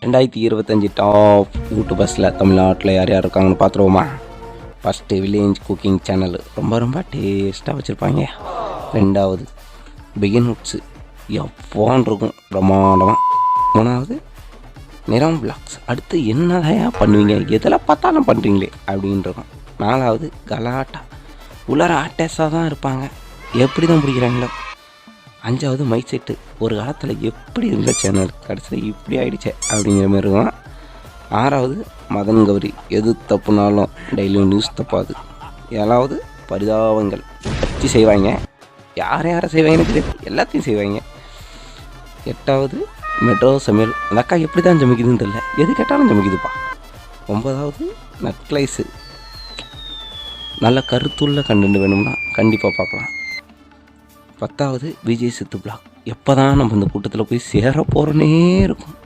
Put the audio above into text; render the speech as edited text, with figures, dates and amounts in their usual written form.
2025 top யூடியூபர்ஸில் தமிழ்நாட்டில் யார் யார் இருக்காங்கன்னு பார்த்துருவோமா. ஃபஸ்ட்டு வில்லேஜ் குக்கிங் சேனல் ரொம்ப டேஸ்ட்டாக வச்சுருப்பாங்க. ரெண்டாவது பிகின் உட்ஸு எவ்வான் இருக்கும் பிரம்மாண்டமாக. மூணாவது நிறம் விளாக்ஸ். அடுத்து என்னதான் பண்ணுவீங்க, எதில் பார்த்தாலும் பண்ணுறீங்களே அப்படின்னு இருக்கும். நாலாவது கலாட்டா, உலர ஆட்டேஸாக தான் இருப்பாங்க, எப்படி தான் பிடிக்கிறாங்களோ. அஞ்சாவது மைக் செட்டு, ஒரு காலத்தில் எப்படி இருந்த சேனல் கடைசியில் இப்படி ஆகிடுச்சே அப்படிங்கிற மாதிரி இருக்கும். ஆறாவது மதன் கௌரி, எது தப்புனாலும் டெய்லியும் நியூஸ் தப்பாது. ஏழாவது பரிதாபங்கள் வச்சு செய்வாங்க, யாரை செய்வாங்கன்னு தெரியாது, எல்லாத்தையும் செய்வாங்க. எட்டாவது மெட்ரோ சமையல், அந்த அக்கா எப்படி தான் சமைக்குதுன்னு தெரியல, எது கேட்டாலும் சமைக்குதுப்பா. ஒன்பதாவது நட்லைஸு, நல்ல கருத்துள்ள கண்டென்ட் வேணும்னா கண்டிப்பாக பார்க்கலாம். பத்தாவது விஜய் சித்து பிளாக், எப்போ தான் நம்ம இந்த கூட்டத்தில் போய் சேர போகிறோன்னே இருக்கும்.